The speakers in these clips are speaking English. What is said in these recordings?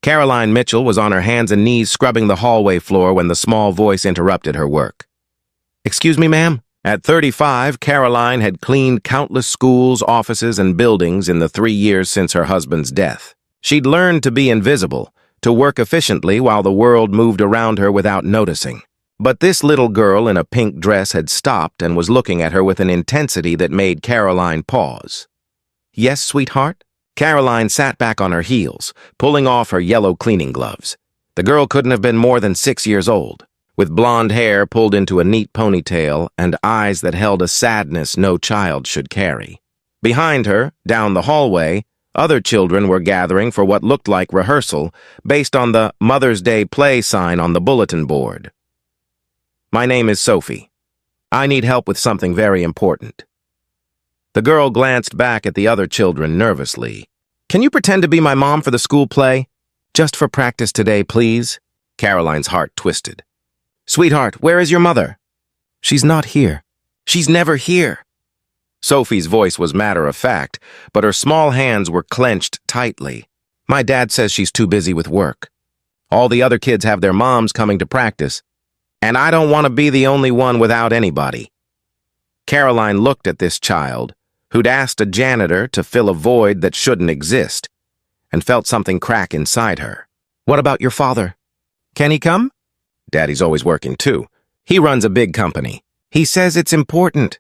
Caroline Mitchell was on her hands and knees scrubbing the hallway floor when the small voice interrupted her work. "Excuse me, ma'am?" At 35, Caroline had cleaned countless schools, offices, and buildings in the 3 years since her husband's death. She'd learned to be invisible, to work efficiently while the world moved around her without noticing. But this little girl in a pink dress had stopped and was looking at her with an intensity that made Caroline pause. "Yes, sweetheart?" Caroline sat back on her heels, pulling off her yellow cleaning gloves. The girl couldn't have been more than 6 years old, with blonde hair pulled into a neat ponytail and eyes that held a sadness no child should carry. Behind her, down the hallway, other children were gathering for what looked like rehearsal based on the Mother's Day play sign on the bulletin board. "My name is Sophie. I need help with something very important." The girl glanced back at the other children nervously. "Can you pretend to be my mom for the school play? Just for practice today, please?" Caroline's heart twisted. "Sweetheart, where is your mother?" "She's not here. She's never here." Sophie's voice was matter-of-fact, but her small hands were clenched tightly. "My dad says she's too busy with work. All the other kids have their moms coming to practice, and I don't want to be the only one without anybody." Caroline looked at this child, who'd asked a janitor to fill a void that shouldn't exist, and felt something crack inside her. "What about your father? Can he come?" "Daddy's always working, too. He runs a big company. He says it's important."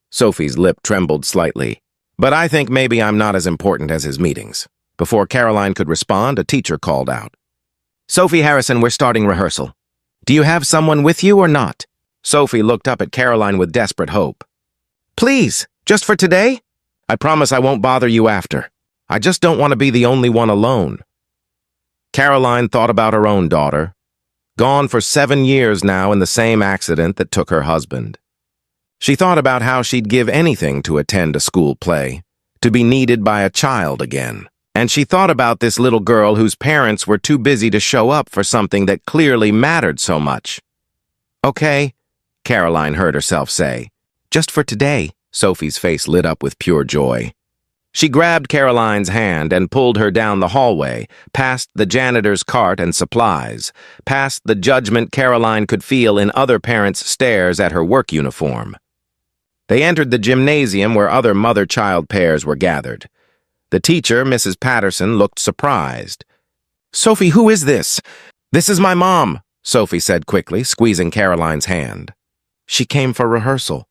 Sophie's lip trembled slightly. "But I think maybe I'm not as important as his meetings." Before Caroline could respond, a teacher called out. "Sophie Harrison, we're starting rehearsal. Do you have someone with you or not?" Sophie looked up at Caroline with desperate hope. "Please, just for today? I promise I won't bother you after. I just don't want to be the only one alone." Caroline thought about her own daughter, gone for 7 years now in the same accident that took her husband. She thought about how she'd give anything to attend a school play, to be needed by a child again. And she thought about this little girl whose parents were too busy to show up for something that clearly mattered so much. "Okay," Caroline heard herself say. "Just for today." Sophie's face lit up with pure joy. She grabbed Caroline's hand and pulled her down the hallway, past the janitor's cart and supplies, past the judgment Caroline could feel in other parents' stares at her work uniform. They entered the gymnasium where other mother-child pairs were gathered. The teacher, Mrs. Patterson, looked surprised. "Sophie, who is this?" "This is my mom," Sophie said quickly, squeezing Caroline's hand. "She came for rehearsal."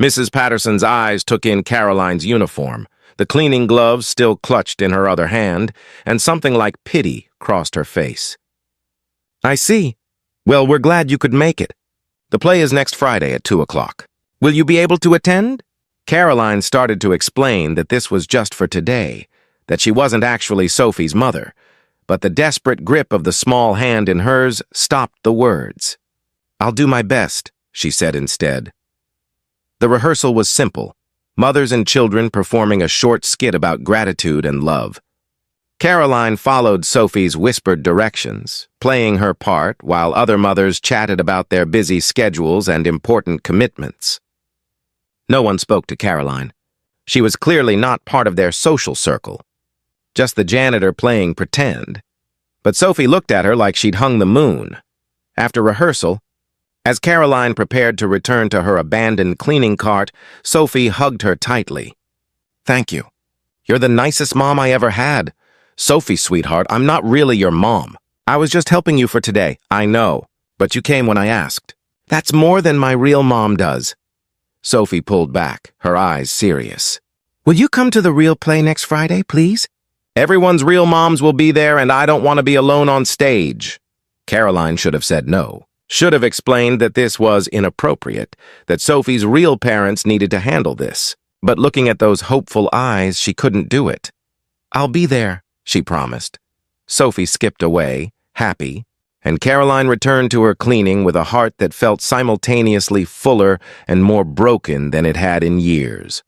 Mrs. Patterson's eyes took in Caroline's uniform, the cleaning gloves still clutched in her other hand, and something like pity crossed her face. "I see. Well, we're glad you could make it. The play is next Friday at 2 o'clock. Will you be able to attend?" Caroline started to explain that this was just for today, that she wasn't actually Sophie's mother, but the desperate grip of the small hand in hers stopped the words. "I'll do my best," she said instead. The rehearsal was simple, mothers and children performing a short skit about gratitude and love. Caroline followed Sophie's whispered directions, playing her part while other mothers chatted about their busy schedules and important commitments. No one spoke to Caroline. She was clearly not part of their social circle, just the janitor playing pretend. But Sophie looked at her like she'd hung the moon. After rehearsal, as Caroline prepared to return to her abandoned cleaning cart, Sophie hugged her tightly. "Thank you. You're the nicest mom I ever had. Sophie, sweetheart, I'm not really your mom. I was just helping you for today. I know, but you came when I asked. That's more than my real mom does." Sophie pulled back, her eyes serious. "Will you come to the real play next Friday, please? Everyone's real moms will be there, and I don't want to be alone on stage." Caroline should have said no. Should have explained that this was inappropriate, that Sophie's real parents needed to handle this. But looking at those hopeful eyes, she couldn't do it. "I'll be there," she promised. Sophie skipped away, happy, and Caroline returned to her cleaning with a heart that felt simultaneously fuller and more broken than it had in years.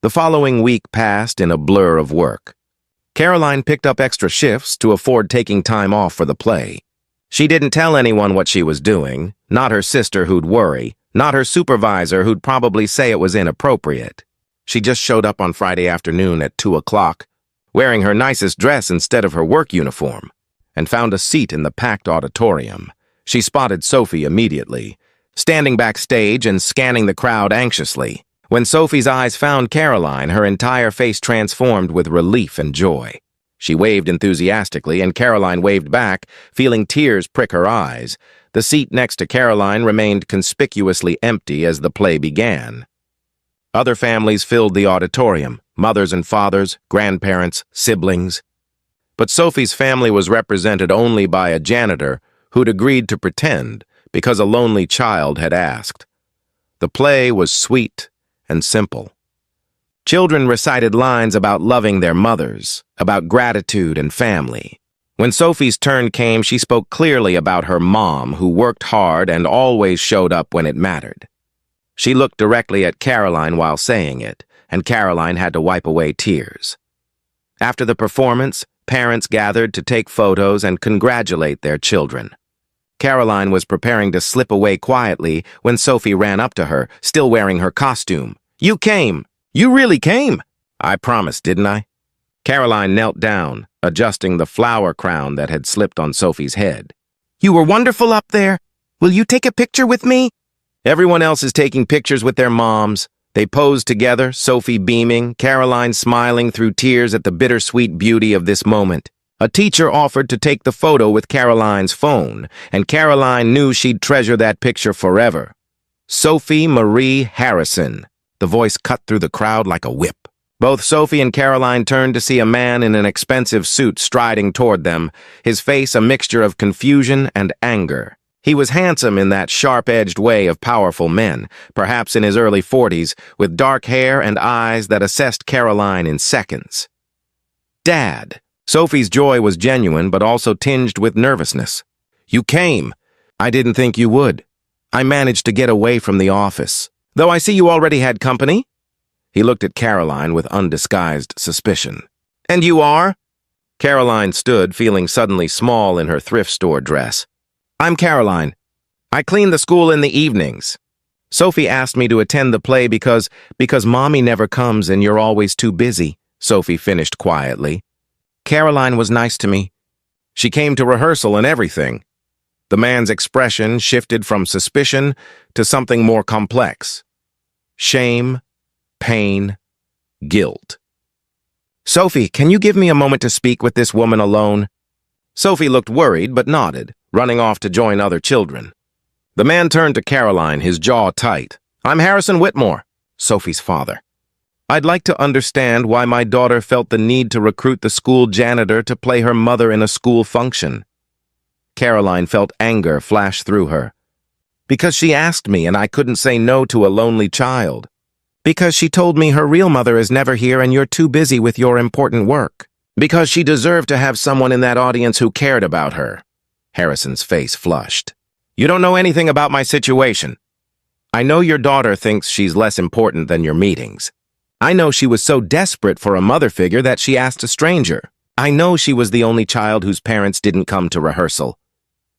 The following week passed in a blur of work. Caroline picked up extra shifts to afford taking time off for the play. She didn't tell anyone what she was doing, not her sister who'd worry, not her supervisor who'd probably say it was inappropriate. She just showed up on Friday afternoon at 2 o'clock, wearing her nicest dress instead of her work uniform, and found a seat in the packed auditorium. She spotted Sophie immediately, standing backstage and scanning the crowd anxiously. When Sophie's eyes found Caroline, her entire face transformed with relief and joy. She waved enthusiastically, and Caroline waved back, feeling tears prick her eyes. The seat next to Caroline remained conspicuously empty as the play began. Other families filled the auditorium, mothers and fathers, grandparents, siblings. But Sophie's family was represented only by a janitor who'd agreed to pretend because a lonely child had asked. The play was sweet and simple. Children recited lines about loving their mothers, about gratitude and family. When Sophie's turn came, she spoke clearly about her mom, who worked hard and always showed up when it mattered. She looked directly at Caroline while saying it, and Caroline had to wipe away tears. After the performance, parents gathered to take photos and congratulate their children. Caroline was preparing to slip away quietly when Sophie ran up to her, still wearing her costume. "You came! You really came!" "I promised, didn't I?" Caroline knelt down, adjusting the flower crown that had slipped on Sophie's head. "You were wonderful up there. Will you take a picture with me?" Everyone else is taking pictures with their moms. They posed together, Sophie beaming, Caroline smiling through tears at the bittersweet beauty of this moment. A teacher offered to take the photo with Caroline's phone, and Caroline knew she'd treasure that picture forever. Sophie Marie Harrison. The voice cut through the crowd like a whip. Both Sophie and Caroline turned to see a man in an expensive suit striding toward them, his face a mixture of confusion and anger. He was handsome in that sharp-edged way of powerful men, perhaps in his early 40s, with dark hair and eyes that assessed Caroline in seconds. "Dad." Sophie's joy was genuine, but also tinged with nervousness. "You came. I didn't think you would. I managed to get away from the office. Though I see you already had company?" He looked at Caroline with undisguised suspicion. "And you are?" Caroline stood, feeling suddenly small in her thrift store dress. "I'm Caroline. I clean the school in the evenings. Sophie asked me to attend the play because Mommy never comes and you're always too busy," Sophie finished quietly. "Caroline was nice to me. She came to rehearsal and everything." The man's expression shifted from suspicion to something more complex. Shame, pain, guilt. "Sophie, can you give me a moment to speak with this woman alone?" Sophie looked worried but nodded, running off to join other children. The man turned to Caroline, his jaw tight. "I'm Harrison Whitmore, Sophie's father. I'd like to understand why my daughter felt the need to recruit the school janitor to play her mother in a school function." Caroline felt anger flash through her. "Because she asked me and I couldn't say no to a lonely child. Because she told me her real mother is never here and you're too busy with your important work. Because she deserved to have someone in that audience who cared about her." Harrison's face flushed. "You don't know anything about my situation. I know your daughter thinks she's less important than your meetings. I know she was so desperate for a mother figure that she asked a stranger. I know she was the only child whose parents didn't come to rehearsal."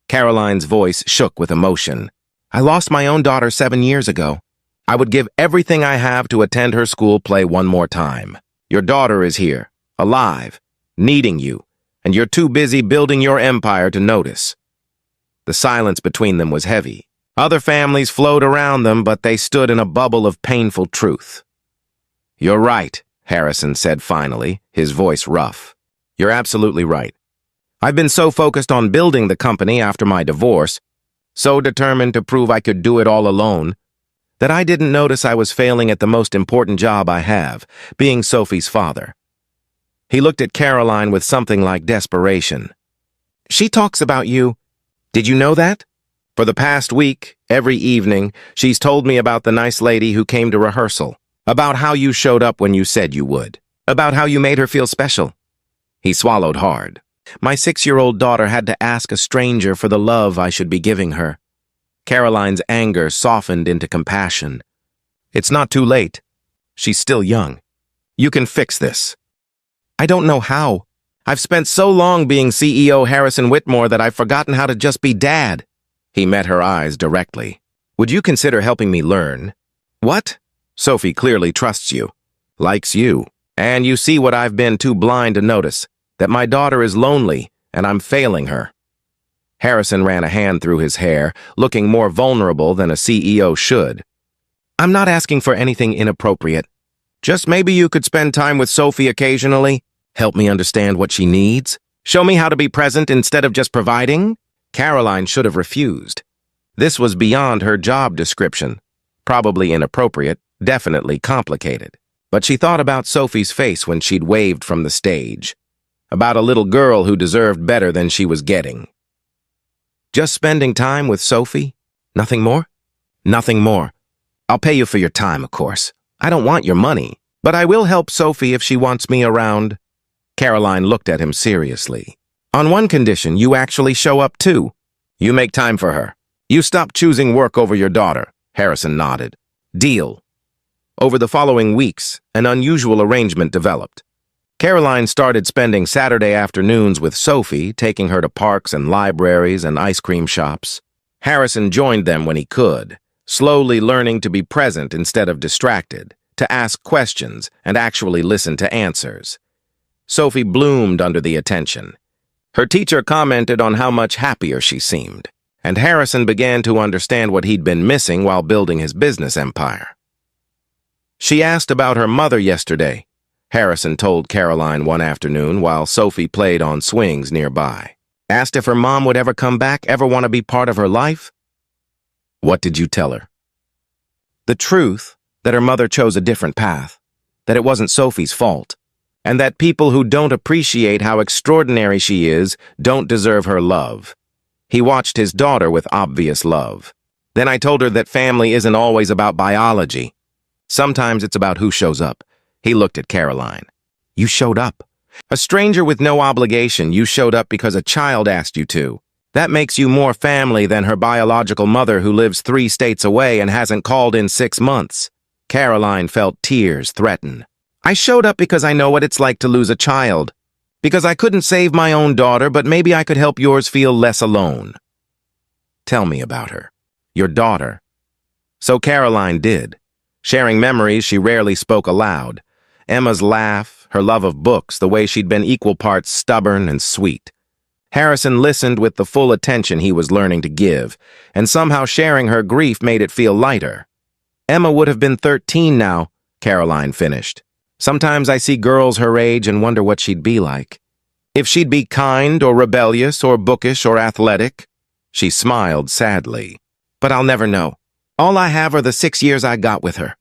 Caroline's voice shook with emotion. "I lost my own daughter 7 years ago. I would give everything I have to attend her school play one more time. Your daughter is here, alive, needing you, and you're too busy building your empire to notice." The silence between them was heavy. Other families flowed around them, but they stood in a bubble of painful truth. "You're right," Harrison said finally, his voice rough. "You're absolutely right. I've been so focused on building the company after my divorce, so determined to prove I could do it all alone, that I didn't notice I was failing at the most important job I have, being Sophie's father." He looked at Caroline with something like desperation. "She talks about you. Did you know that? For the past week, every evening, she's told me about the nice lady who came to rehearsal, about how you showed up when you said you would, about how you made her feel special." He swallowed hard. "My 6-year-old daughter had to ask a stranger for the love I should be giving her." Caroline's anger softened into compassion. "It's not too late. She's still young. You can fix this." "I don't know how. I've spent so long being CEO Harrison Whitmore that I've forgotten how to just be dad." He met her eyes directly. "Would you consider helping me learn?" "What?" "Sophie clearly trusts you, likes you, And you see what I've been too blind to notice, that my daughter is lonely and I'm failing her. Harrison ran a hand through his hair, looking more vulnerable than a CEO should. I'm not asking for anything inappropriate. Just maybe you could spend time with Sophie occasionally, help me understand what she needs, show me how to be present instead of just providing. Caroline should have refused. This was beyond her job description. Probably inappropriate, definitely complicated. But she thought about Sophie's face when she'd waved from the stage. About a little girl who deserved better than she was getting. Just spending time with Sophie? Nothing more? Nothing more. I'll pay you for your time, of course. I don't want your money, but I will help Sophie if she wants me around. Caroline looked at him seriously. On one condition, you actually show up too. You make time for her. You stop choosing work over your daughter. Harrison nodded. Deal. Over the following weeks, an unusual arrangement developed. Caroline started spending Saturday afternoons with Sophie, taking her to parks and libraries and ice cream shops. Harrison joined them when he could, slowly learning to be present instead of distracted, to ask questions and actually listen to answers. Sophie bloomed under the attention. Her teacher commented on how much happier she seemed, and Harrison began to understand what he'd been missing while building his business empire. She asked about her mother yesterday, Harrison told Caroline one afternoon while Sophie played on swings nearby. Asked if her mom would ever come back, ever want to be part of her life? What did you tell her? The truth, that her mother chose a different path, that it wasn't Sophie's fault, and that people who don't appreciate how extraordinary she is don't deserve her love. He watched his daughter with obvious love. Then I told her that family isn't always about biology. Sometimes it's about who shows up. He looked at Caroline. You showed up. A stranger with no obligation, you showed up because a child asked you to. That makes you more family than her biological mother who lives 3 states away and hasn't called in 6 months. Caroline felt tears threaten. I showed up because I know what it's like to lose a child. Because I couldn't save my own daughter, but maybe I could help yours feel less alone. Tell me about her. Your daughter. So Caroline did. Sharing memories she rarely spoke aloud. Emma's laugh, her love of books, the way she'd been equal parts stubborn and sweet. Harrison listened with the full attention he was learning to give, and somehow sharing her grief made it feel lighter. Emma would have been 13 now, Caroline finished. Sometimes I see girls her age and wonder what she'd be like. If she'd be kind or rebellious or bookish or athletic. She smiled sadly. But I'll never know. All I have are the 6 years I got with her.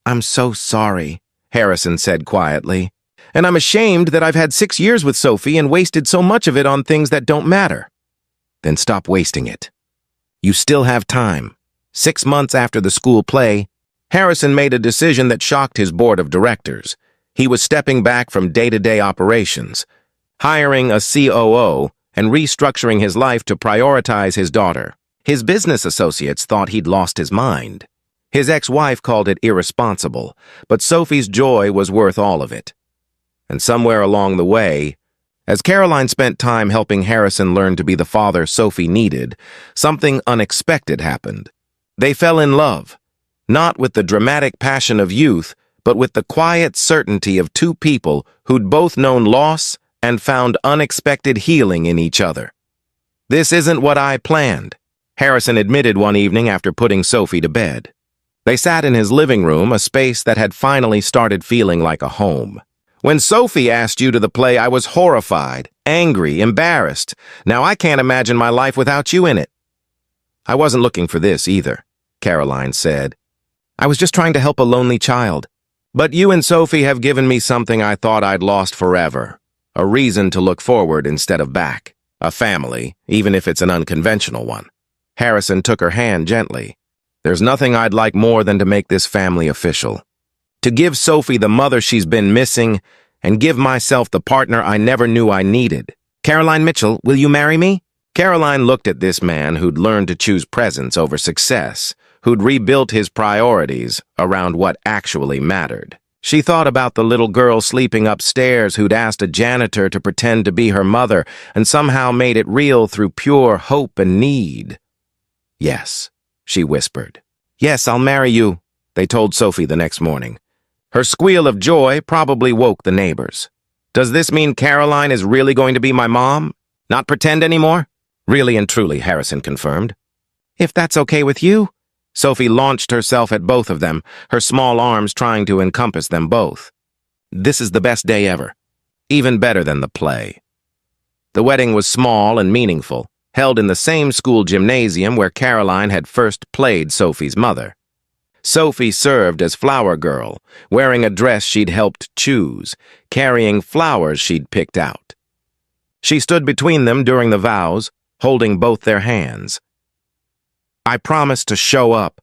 I'm so sorry, Harrison said quietly. And I'm ashamed that I've had 6 years with Sophie and wasted so much of it on things that don't matter. Then stop wasting it. You still have time. 6 months after the school play, Harrison made a decision that shocked his board of directors. He was stepping back from day-to-day operations, hiring a COO and restructuring his life to prioritize his daughter. His business associates thought he'd lost his mind. His ex-wife called it irresponsible, but Sophie's joy was worth all of it. And somewhere along the way, as Caroline spent time helping Harrison learn to be the father Sophie needed, something unexpected happened. They fell in love, not with the dramatic passion of youth, but with the quiet certainty of 2 people who'd both known loss and found unexpected healing in each other. This isn't what I planned, Harrison admitted one evening after putting Sophie to bed. They sat in his living room, a space that had finally started feeling like a home. When Sophie asked you to the play, I was horrified, angry, embarrassed. Now I can't imagine my life without you in it. I wasn't looking for this either, Caroline said. I was just trying to help a lonely child. But you and Sophie have given me something I thought I'd lost forever. A reason to look forward instead of back. A family, even if it's an unconventional one. Harrison took her hand gently. There's nothing I'd like more than to make this family official. To give Sophie the mother she's been missing, and give myself the partner I never knew I needed. Caroline Mitchell, will you marry me? Caroline looked at this man who'd learned to choose presence over success, who'd rebuilt his priorities around what actually mattered. She thought about the little girl sleeping upstairs who'd asked a janitor to pretend to be her mother and somehow made it real through pure hope and need. Yes, she whispered. Yes, I'll marry you, they told Sophie the next morning. Her squeal of joy probably woke the neighbors. Does this mean Caroline is really going to be my mom? Not pretend anymore? Really and truly, Harrison confirmed. If that's okay with you? Sophie launched herself at both of them, her small arms trying to encompass them both. This is the best day ever. Even better than the play. The wedding was small and meaningful, held in the same school gymnasium where Caroline had first played Sophie's mother. Sophie served as flower girl, wearing a dress she'd helped choose, carrying flowers she'd picked out. She stood between them during the vows, holding both their hands. I promise to show up,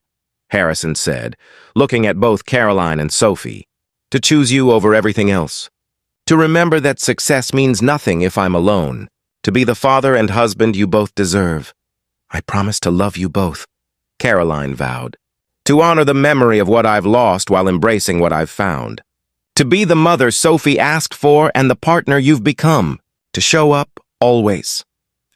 Harrison said, looking at both Caroline and Sophie, to choose you over everything else. To remember that success means nothing if I'm alone, to be the father and husband you both deserve. I promise to love you both, Caroline vowed. To honor the memory of what I've lost while embracing what I've found. To be the mother Sophie asked for and the partner you've become. To show up, always.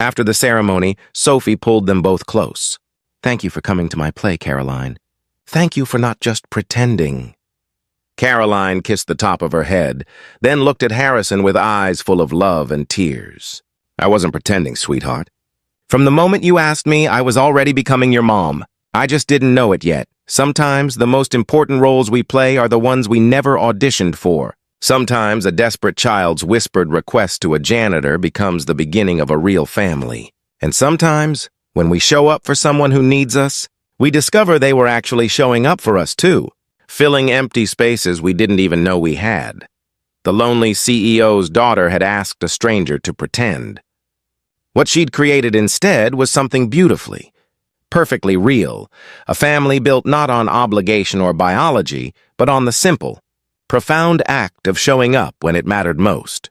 After the ceremony, Sophie pulled them both close. Thank you for coming to my play, Caroline. Thank you for not just pretending. Caroline kissed the top of her head, then looked at Harrison with eyes full of love and tears. I wasn't pretending, sweetheart. From the moment you asked me, I was already becoming your mom. I just didn't know it yet. Sometimes the most important roles we play are the ones we never auditioned for. Sometimes a desperate child's whispered request to a janitor becomes the beginning of a real family. And sometimes, when we show up for someone who needs us, we discover they were actually showing up for us too, filling empty spaces we didn't even know we had. The lonely CEO's daughter had asked a stranger to pretend. What she'd created instead was something perfectly real, a family built not on obligation or biology, but on the simple, profound act of showing up when it mattered most.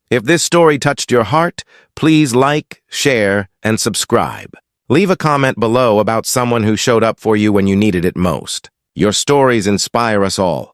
If this story touched your heart, please like, share, and subscribe. Leave a comment below about someone who showed up for you when you needed it most. Your stories inspire us all.